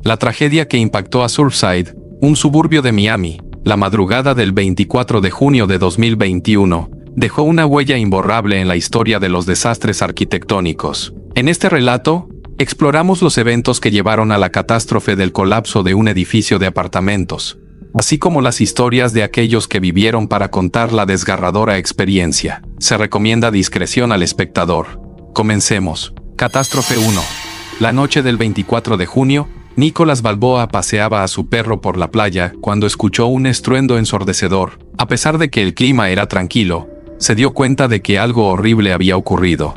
La tragedia que impactó a Surfside, un suburbio de Miami, la madrugada del 24 de junio de 2021, dejó una huella imborrable en la historia de los desastres arquitectónicos. En este relato, exploramos los eventos que llevaron a la catástrofe del colapso de un edificio de apartamentos, así como las historias de aquellos que vivieron para contar la desgarradora experiencia. Se recomienda discreción al espectador. Comencemos. Catástrofe 1. La noche del 24 de junio, Nicolás Balboa paseaba a su perro por la playa cuando escuchó un estruendo ensordecedor. A pesar de que el clima era tranquilo, se dio cuenta de que algo horrible había ocurrido.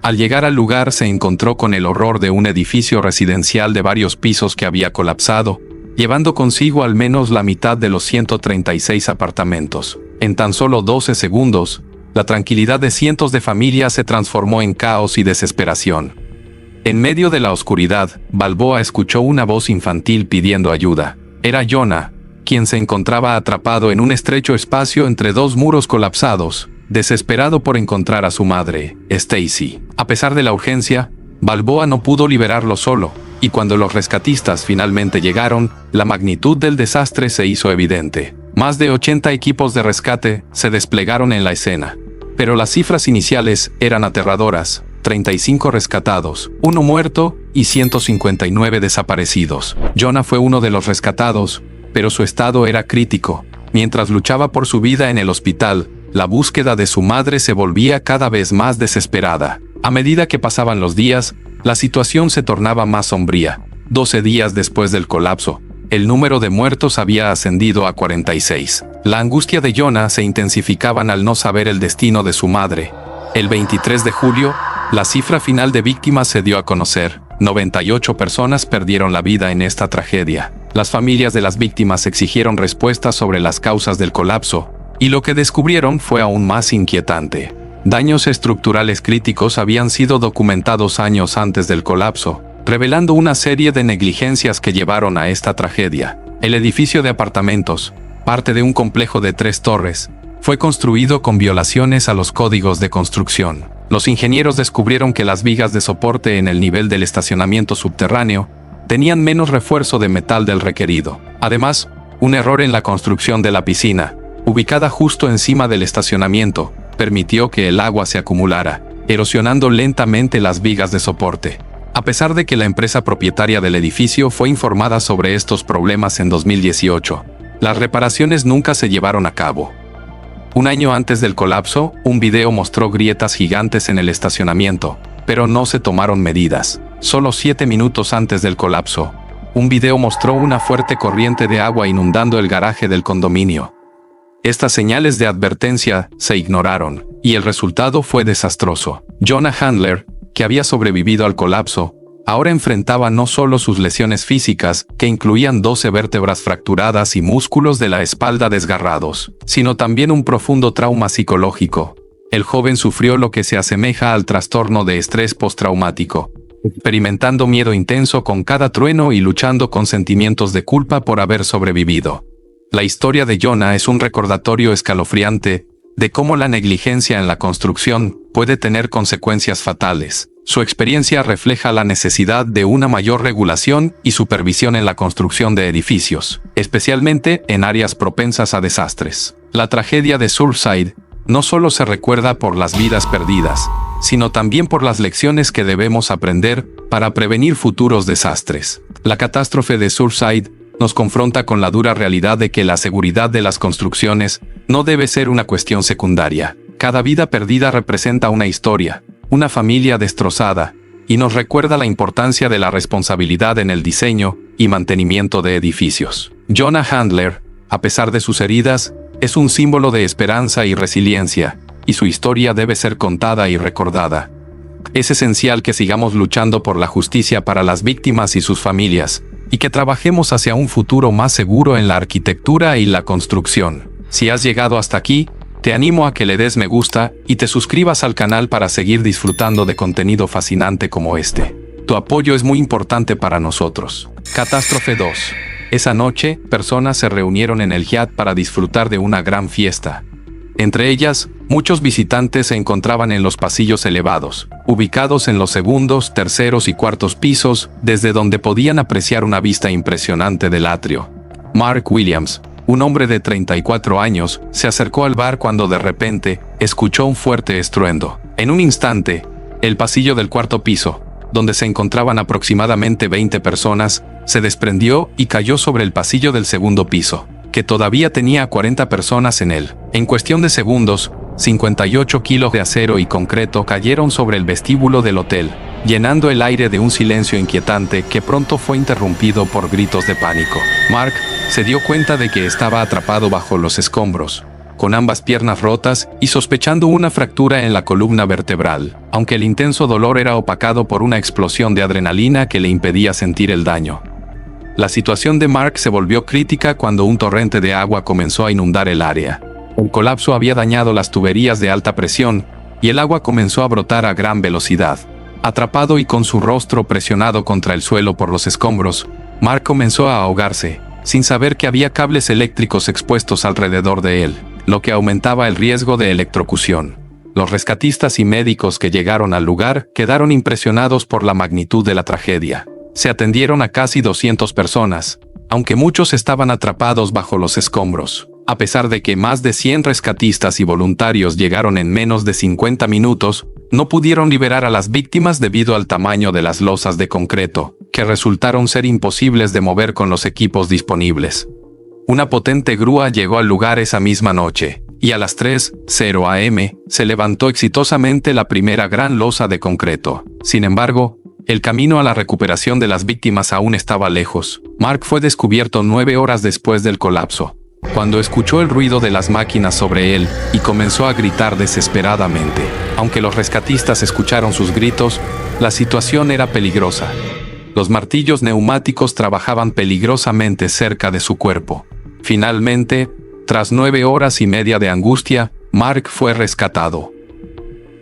Al llegar al lugar se encontró con el horror de un edificio residencial de varios pisos que había colapsado, llevando consigo al menos la mitad de los 136 apartamentos. En tan solo 12 segundos, la tranquilidad de cientos de familias se transformó en caos y desesperación. En medio de la oscuridad, Balboa escuchó una voz infantil pidiendo ayuda. Era Jonah, quien se encontraba atrapado en un estrecho espacio entre dos muros colapsados, desesperado por encontrar a su madre, Stacy. A pesar de la urgencia, Balboa no pudo liberarlo solo, y cuando los rescatistas finalmente llegaron, la magnitud del desastre se hizo evidente. Más de 80 equipos de rescate se desplegaron en la escena. Pero las cifras iniciales eran aterradoras: 35 rescatados, 1 muerto y 159 desaparecidos. Jonah fue uno de los rescatados, pero su estado era crítico. Mientras luchaba por su vida en el hospital, la búsqueda de su madre se volvía cada vez más desesperada. A medida que pasaban los días, la situación se tornaba más sombría. 12 días después del colapso, el número de muertos había ascendido a 46. La angustia de Jonah se intensificaba al no saber el destino de su madre. El 23 de julio, la cifra final de víctimas se dio a conocer. 98 personas perdieron la vida en esta tragedia. Las familias de las víctimas exigieron respuestas sobre las causas del colapso, y lo que descubrieron fue aún más inquietante. Daños estructurales críticos habían sido documentados años antes del colapso, revelando una serie de negligencias que llevaron a esta tragedia. El edificio de apartamentos, parte de un complejo de 3 torres, fue construido con violaciones a los códigos de construcción. Los ingenieros descubrieron que las vigas de soporte en el nivel del estacionamiento subterráneo tenían menos refuerzo de metal del requerido. Además, un error en la construcción de la piscina, ubicada justo encima del estacionamiento, permitió que el agua se acumulara, erosionando lentamente las vigas de soporte. A pesar de que la empresa propietaria del edificio fue informada sobre estos problemas en 2018, las reparaciones nunca se llevaron a cabo. Un año antes del colapso, un video mostró grietas gigantes en el estacionamiento, pero no se tomaron medidas. Solo 7 minutos antes del colapso, un video mostró una fuerte corriente de agua inundando el garaje del condominio. Estas señales de advertencia se ignoraron, y el resultado fue desastroso. Jonah Handler, que había sobrevivido al colapso, ahora enfrentaba no solo sus lesiones físicas, que incluían 12 vértebras fracturadas y músculos de la espalda desgarrados, sino también un profundo trauma psicológico. El joven sufrió lo que se asemeja al trastorno de estrés postraumático, experimentando miedo intenso con cada trueno y luchando con sentimientos de culpa por haber sobrevivido. La historia de Jonah es un recordatorio escalofriante de cómo la negligencia en la construcción puede tener consecuencias fatales. Su experiencia refleja la necesidad de una mayor regulación y supervisión en la construcción de edificios, especialmente en áreas propensas a desastres. La tragedia de Surfside no solo se recuerda por las vidas perdidas, sino también por las lecciones que debemos aprender para prevenir futuros desastres. La catástrofe de Surfside nos confronta con la dura realidad de que la seguridad de las construcciones no debe ser una cuestión secundaria. Cada vida perdida representa una historia, una familia destrozada, y nos recuerda la importancia de la responsabilidad en el diseño y mantenimiento de edificios. Jonah Handler, a pesar de sus heridas, es un símbolo de esperanza y resiliencia, y su historia debe ser contada y recordada. Es esencial que sigamos luchando por la justicia para las víctimas y sus familias, y que trabajemos hacia un futuro más seguro en la arquitectura y la construcción. Si has llegado hasta aquí, te animo a que le des me gusta y te suscribas al canal para seguir disfrutando de contenido fascinante como este. Tu apoyo es muy importante para nosotros. Catástrofe 2. Esa noche, personas se reunieron en el Hyatt para disfrutar de una gran fiesta. Entre ellas, muchos visitantes se encontraban en los pasillos elevados, ubicados en los segundos, terceros y cuartos pisos, desde donde podían apreciar una vista impresionante del atrio. Mark Williams, un hombre de 34 años, se acercó al bar cuando de repente escuchó un fuerte estruendo. En un instante, el pasillo del cuarto piso, donde se encontraban aproximadamente 20 personas, se desprendió y cayó sobre el pasillo del segundo piso, que todavía tenía 40 personas en él. En cuestión de segundos, 58 kilos de acero y concreto cayeron sobre el vestíbulo del hotel, llenando el aire de un silencio inquietante que pronto fue interrumpido por gritos de pánico. Mark se dio cuenta de que estaba atrapado bajo los escombros, con ambas piernas rotas y sospechando una fractura en la columna vertebral, aunque el intenso dolor era opacado por una explosión de adrenalina que le impedía sentir el daño. La situación de Mark se volvió crítica cuando un torrente de agua comenzó a inundar el área. El colapso había dañado las tuberías de alta presión, y el agua comenzó a brotar a gran velocidad. Atrapado y con su rostro presionado contra el suelo por los escombros, Mark comenzó a ahogarse, sin saber que había cables eléctricos expuestos alrededor de él, lo que aumentaba el riesgo de electrocución. Los rescatistas y médicos que llegaron al lugar quedaron impresionados por la magnitud de la tragedia. Se atendieron a casi 200 personas, aunque muchos estaban atrapados bajo los escombros. A pesar de que más de 100 rescatistas y voluntarios llegaron en menos de 50 minutos, no pudieron liberar a las víctimas debido al tamaño de las losas de concreto, que resultaron ser imposibles de mover con los equipos disponibles. Una potente grúa llegó al lugar esa misma noche, y a las 3:00 am se levantó exitosamente la primera gran losa de concreto. Sin embargo, el camino a la recuperación de las víctimas aún estaba lejos. Mark fue descubierto 9 horas después del colapso, cuando escuchó el ruido de las máquinas sobre él y comenzó a gritar desesperadamente. Aunque los rescatistas escucharon sus gritos, la situación era peligrosa. Los martillos neumáticos trabajaban peligrosamente cerca de su cuerpo. Finalmente, tras 9 horas y media de angustia, Mark fue rescatado.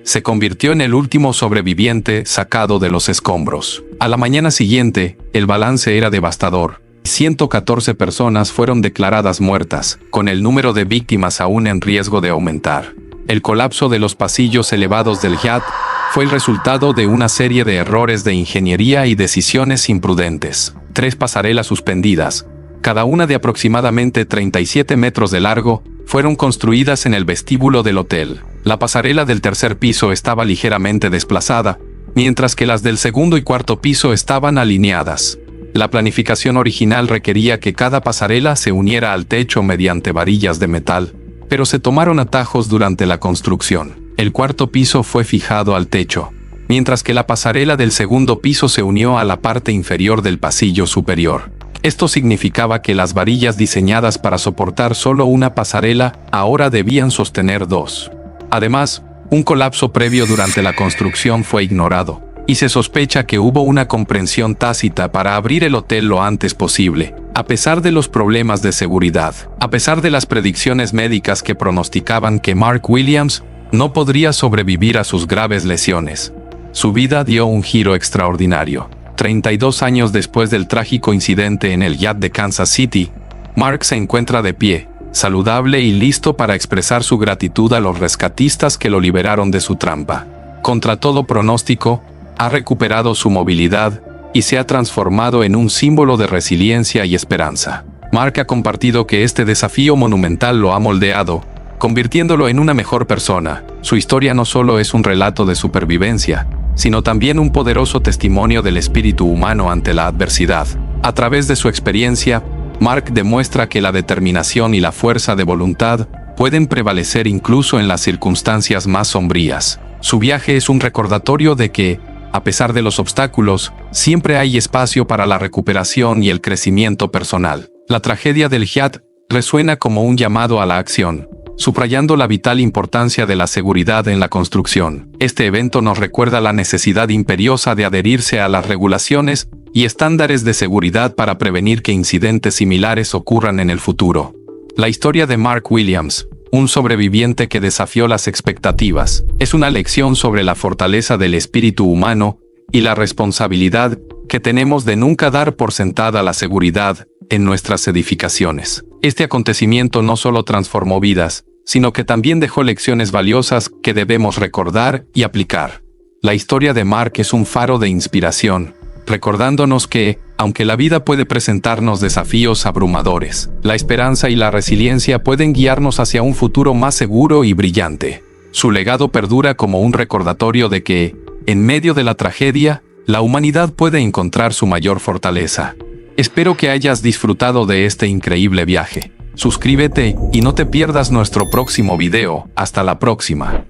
Se convirtió en el último sobreviviente sacado de los escombros. A la mañana siguiente, el balance era devastador. 114 personas fueron declaradas muertas, con el número de víctimas aún en riesgo de aumentar. El colapso de los pasillos elevados del Hyatt fue el resultado de una serie de errores de ingeniería y decisiones imprudentes. 3 pasarelas suspendidas, cada una de aproximadamente 37 metros de largo, fueron construidas en el vestíbulo del hotel. La pasarela del tercer piso estaba ligeramente desplazada, mientras que las del segundo y cuarto piso estaban alineadas. La planificación original requería que cada pasarela se uniera al techo mediante varillas de metal, pero se tomaron atajos durante la construcción. El cuarto piso fue fijado al techo, mientras que la pasarela del segundo piso se unió a la parte inferior del pasillo superior. Esto significaba que las varillas diseñadas para soportar solo una pasarela ahora debían sostener 2. Además, un colapso previo durante la construcción fue ignorado, y se sospecha que hubo una comprensión tácita para abrir el hotel lo antes posible, a pesar de los problemas de seguridad, a pesar de las predicciones médicas que pronosticaban que Mark Williams no podría sobrevivir a sus graves lesiones. Su vida dio un giro extraordinario. 32 años después del trágico incidente en el Hyatt de Kansas City, Mark se encuentra de pie, saludable y listo para expresar su gratitud a los rescatistas que lo liberaron de su trampa. Contra todo pronóstico, ha recuperado su movilidad y se ha transformado en un símbolo de resiliencia y esperanza. Mark ha compartido que este desafío monumental lo ha moldeado, convirtiéndolo en una mejor persona. Su historia no solo es un relato de supervivencia, sino también un poderoso testimonio del espíritu humano ante la adversidad. A través de su experiencia, Mark demuestra que la determinación y la fuerza de voluntad pueden prevalecer incluso en las circunstancias más sombrías. Su viaje es un recordatorio de que, a pesar de los obstáculos, siempre hay espacio para la recuperación y el crecimiento personal. La tragedia del Hyatt resuena como un llamado a la acción, subrayando la vital importancia de la seguridad en la construcción. Este evento nos recuerda la necesidad imperiosa de adherirse a las regulaciones y estándares de seguridad para prevenir que incidentes similares ocurran en el futuro. La historia de Mark Williams, un sobreviviente que desafió las expectativas, es una lección sobre la fortaleza del espíritu humano y la responsabilidad que tenemos de nunca dar por sentada la seguridad en nuestras edificaciones. Este acontecimiento no solo transformó vidas, sino que también dejó lecciones valiosas que debemos recordar y aplicar. La historia de Mark es un faro de inspiración, recordándonos que, aunque la vida puede presentarnos desafíos abrumadores, la esperanza y la resiliencia pueden guiarnos hacia un futuro más seguro y brillante. Su legado perdura como un recordatorio de que, en medio de la tragedia, la humanidad puede encontrar su mayor fortaleza. Espero que hayas disfrutado de este increíble viaje. Suscríbete y no te pierdas nuestro próximo video. Hasta la próxima.